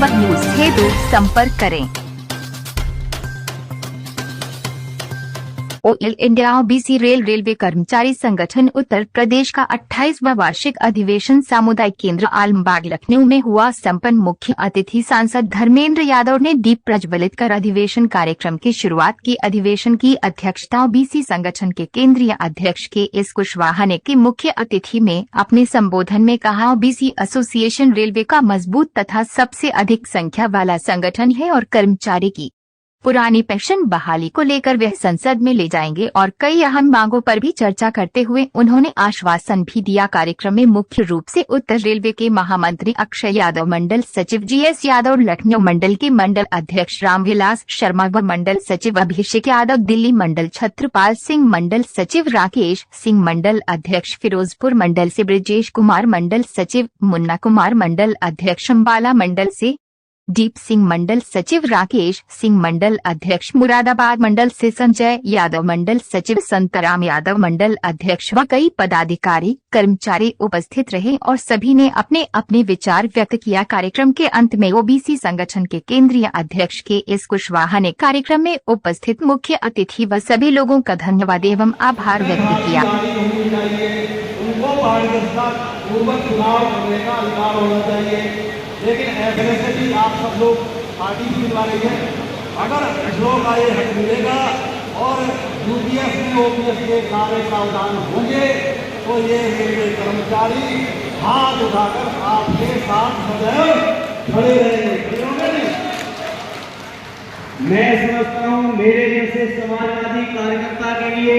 लोकमत news हेतु संपर्क करें। ऑल इंडिया ओबीसी रेलवे कर्मचारी संगठन उत्तर प्रदेश का 28वां वार्षिक अधिवेशन सामुदायिक केंद्र आलमबाग लखनऊ में हुआ संपन्न। मुख्य अतिथि सांसद धर्मेंद्र यादव ने दीप प्रज्वलित कर अधिवेशन कार्यक्रम की शुरुआत की। अधिवेशन की अध्यक्षता ओबीसी संगठन के केंद्रीय अध्यक्ष के.एस. कुशवाहा ने की। मुख्य अतिथि में अपने संबोधन में कहा, ओबीसी एसोसिएशन रेलवे का मजबूत तथा सबसे अधिक संख्या वाला संगठन है और कर्मचारी की पुरानी पेंशन बहाली को लेकर वह संसद में ले जाएंगे और कई अहम मांगों पर भी चर्चा करते हुए उन्होंने आश्वासन भी दिया। कार्यक्रम में मुख्य रूप से उत्तर रेलवे के महामंत्री अक्षय यादव, मंडल सचिव जीएस यादव, लखनऊ मंडल के मंडल अध्यक्ष रामविलास शर्मा व मंडल सचिव अभिषेक यादव, दिल्ली मंडल छत्रपाल सिंह, मंडल सचिव राकेश सिंह, मंडल अध्यक्ष फिरोजपुर मंडल से ब्रजेश कुमार, मंडल सचिव मुन्ना कुमार, मंडल अध्यक्ष अम्बाला मंडल से दीप सिंह, मंडल सचिव राकेश सिंह, मंडल अध्यक्ष मुरादाबाद मंडल से संजय यादव, मंडल सचिव संतराम यादव, मंडल अध्यक्ष व कई पदाधिकारी कर्मचारी उपस्थित रहे और सभी ने अपने अपने विचार व्यक्त किया। कार्यक्रम के अंत में ओबीसी संगठन के केंद्रीय अध्यक्ष के.एस. कुशवाहा ने कार्यक्रम में उपस्थित मुख्य अतिथि व सभी लोगों का धन्यवाद एवं आभार व्यक्त किया। लेकिन ऐसे से भी आप सब लोग पार्टी भी मिलवा रही है। अगर लोगों का ये हक मिलेगा और यूपीएस में ओपीएस के कार्य प्रावधान होंगे तो ये रेलवे कर्मचारी हाथ उठाकर आपके साथ सदैव खड़े रहेंगे। मैं समझता हूँ मेरे जैसे समाजवादी कार्यकर्ता के लिए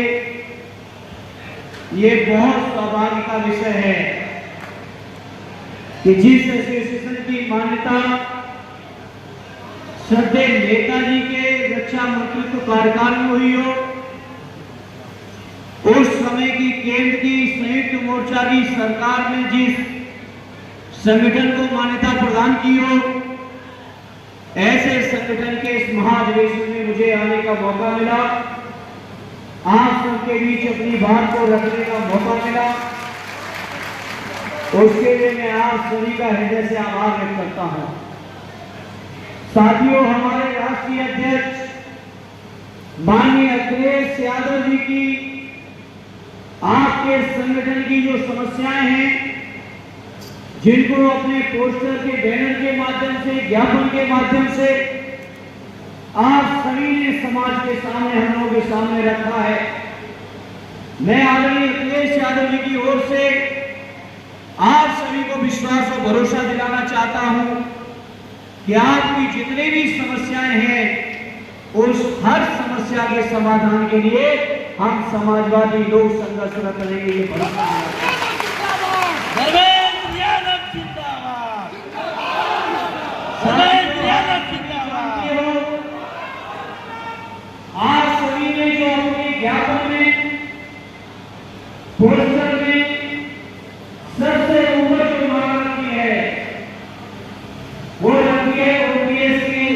ये बहुत सौभाग्य का विषय है कि जिस एसोसिएशन की मान्यता श्रद्धेय नेताजी के रक्षा मंत्रित्व कार्यकाल में हुई हो, उस समय की केंद्र की संयुक्त मोर्चा की सरकार ने जिस संगठन को मान्यता प्रदान की हो, ऐसे संगठन के इस महाधिवेशन में मुझे आने का मौका मिला, आप सबके बीच अपनी बात को रखने का मौका मिला। उसके लिए मैं आप सभी का हृदय से आभार व्यक्त करता हूं। साथियों, हमारे राष्ट्रीय अध्यक्ष माननीय अखिलेश यादव जी की आपके संगठन की जो समस्याएं हैं, जिनको अपने पोस्टर के बैनर के माध्यम से, ज्ञापन के माध्यम से आप सभी ने समाज के सामने, हम लोगों के सामने रखा है, मैं आदरणीय अखिलेश यादव जी की ओर से आप सभी को विश्वास और भरोसा दिलाना चाहता हूं कि आपकी जितनी भी समस्याएं हैं, उस हर समस्या के समाधान के लिए हम समाजवादी लोग संघर्षरत रहेंगे। ये भरोसा आप सभी ने जो अपने ज्ञापन में, पोस्टर में सबसे ऊपर जो मांग की है वो रखी है ओपीएस की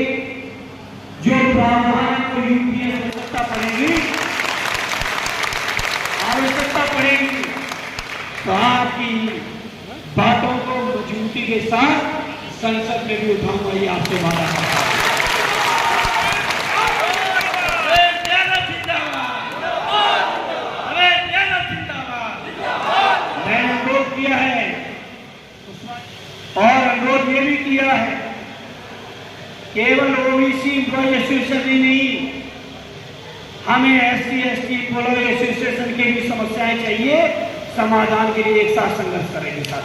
जो प्रावधान को यूपीएस आवश्यकता पड़ेगी, तो आपकी बातों को मजबूती के साथ संसद में भी उठाऊंगा, ये आपसे वादा करता हूं। और अनुरोध ये भी किया है, केवल ओबीसी एम्प्लॉय एसोसिएशन ही नहीं, हमें एससी एसटी एम्प्लॉय एसोसिएशन की भी समस्याएं चाहिए, समाधान के लिए एक साथ संघर्ष करेंगे। साथ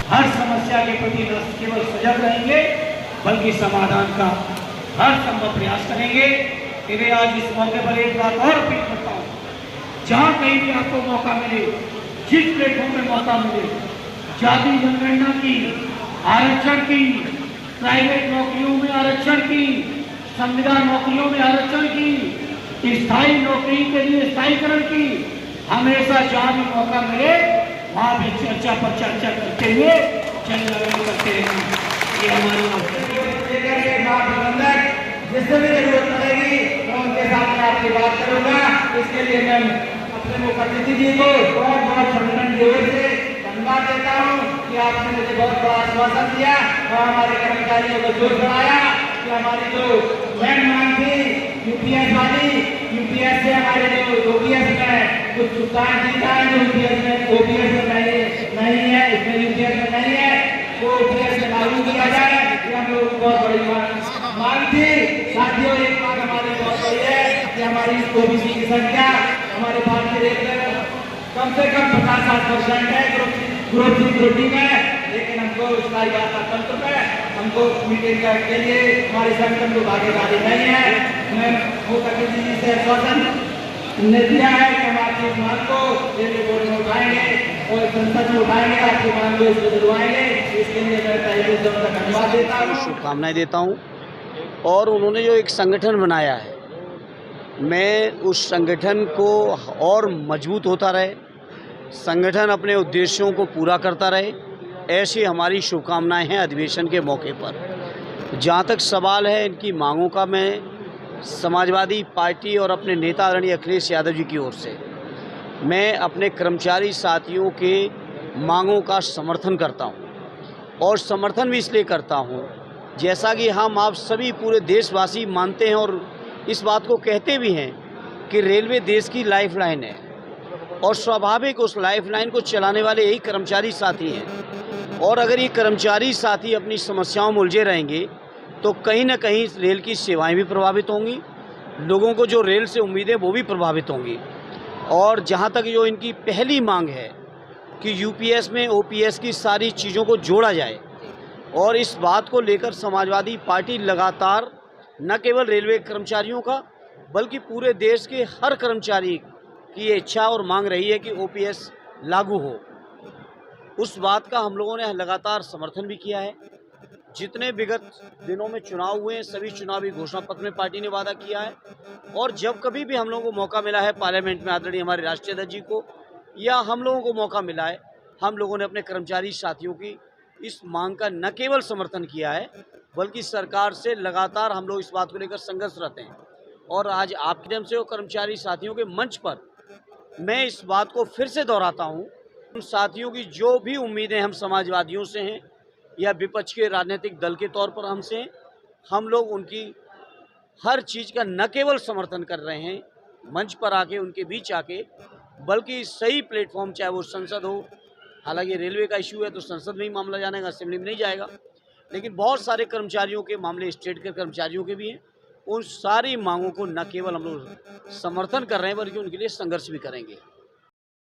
हर समस्या के प्रति न केवल सजग रहेंगे बल्कि समाधान का हर संभव प्रयास करेंगे। मैं आज इस मौके पर एक बात और अपील करता हूँ, जहाँ कहीं भी आपको मौका मिले, जिस प्लेटफॉर्म में मौका मिले, जाति जनगणना की, आरक्षण की, प्राइवेट नौकरियों में आरक्षण की, संविधान नौकरियों में आरक्षण की, स्थायी नौकरी के लिए स्थायीकरण की, हमेशा जहाँ भी मौका मिले वहाँ भी चर्चा पर चर्चा करते हुए जनगणना करते रहेंगे। ये हमारी जिससे भी जरूरत पड़ेगी तो उनके साथ मैं आपकी बात करूंगा। इसके लिए मैं अपने मुख्य अतिथि जी को बहुत बहुत संगठन की ओर से धन्यवाद देता हूँ कि आपने मुझे बहुत बड़ा आश्वासन दिया और हमारे कर्मचारियों को जोर बढ़ाया कि हमारी जो मेन मांग थी यूपीएस वाली, यूपीएस से हमारे जो ओपीएस में कुछ सुधार दिया है, जो यूपीएस में ओपीएस में नहीं है, इसमें यूपीएस में नहीं है, वो ओपीएस में लागू किया जाए। ये हम लोगों को बहुत बड़ी मांग थी। साथियों, एक बात हमारी बहुत बड़ी है कि हमारी ओबीसी की संख्या हमारे भारतीय रेल में कम से कम 50-60% है ग्रोथ सिक्योरिटी में, लेकिन हमको इसका तंत्र में हमको मीटिंग के लिए हमारे संगठन को भागीदारी नहीं है। मैं मुख्यमंत्री जी से आश्वासन ने दिया है कि हम आपकी इस मांग को रेलवे बोर्ड में उठाएंगे और संसद में उठाएंगे, आपकी मांग को इसमें दिलवाएंगे। इसके लिए मैं पहले धन्यवाद देता हूँ, शुभकामनाएं देता हूँ। और उन्होंने जो एक संगठन बनाया है, मैं उस संगठन को और मजबूत होता रहे, संगठन अपने उद्देश्यों को पूरा करता रहे, ऐसी हमारी शुभकामनाएं हैं अधिवेशन के मौके पर। जहाँ तक सवाल है इनकी मांगों का, मैं समाजवादी पार्टी और अपने नेता आदरणीय अखिलेश यादव जी की ओर से मैं अपने कर्मचारी साथियों के मांगों का समर्थन करता हूँ। और समर्थन भी इसलिए करता हूँ जैसा कि हम आप सभी पूरे देशवासी मानते हैं और इस बात को कहते भी हैं कि रेलवे देश की लाइफलाइन है और स्वाभाविक उस लाइफलाइन को चलाने वाले यही कर्मचारी साथी हैं। और अगर ये कर्मचारी साथी अपनी समस्याओं में उलझे रहेंगे तो कहीं ना कहीं रेल की सेवाएं भी प्रभावित होंगी, लोगों को जो रेल से उम्मीदें वो भी प्रभावित होंगी। और जहाँ तक जो इनकी पहली मांग है कि यूपीएस में ओपीएस की सारी चीज़ों को जोड़ा जाए, और इस बात को लेकर समाजवादी पार्टी लगातार न केवल रेलवे कर्मचारियों का बल्कि पूरे देश के हर कर्मचारी की ये इच्छा और मांग रही है कि ओपीएस लागू हो। उस बात का हम लोगों ने लगातार समर्थन भी किया है। जितने विगत दिनों में चुनाव हुए हैं, सभी चुनावी घोषणा पत्र में पार्टी ने वादा किया है। और जब कभी भी हम लोगों को मौका मिला है पार्लियामेंट में आदरणीय हमारे राष्ट्रीय अध्यक्ष जी को या हम लोगों को मौका मिला है, हम लोगों ने अपने कर्मचारी साथियों की इस मांग का न केवल समर्थन किया है बल्कि सरकार से लगातार हम लोग इस बात को लेकर संघर्षरत हैं। और आज आपके माध्यम से कर्मचारी साथियों के मंच पर मैं इस बात को फिर से दोहराता हूँ, उन साथियों की जो भी उम्मीदें हम समाजवादियों से हैं या विपक्ष के राजनीतिक दल के तौर पर हमसे हैं, हम लोग उनकी हर चीज़ का न केवल समर्थन कर रहे हैं मंच पर आके, उनके बीच आके, बल्कि सही प्लेटफॉर्म, चाहे वो संसद हो, हालांकि रेलवे का इशू है तो संसद में ही मामला जानेगा, असेंबली में नहीं जाएगा, लेकिन बहुत सारे कर्मचारियों के मामले स्टेट के कर्मचारियों के भी हैं। उन सारी मांगों को न केवल हम लोग समर्थन कर रहे हैं बल्कि उनके लिए संघर्ष भी करेंगे।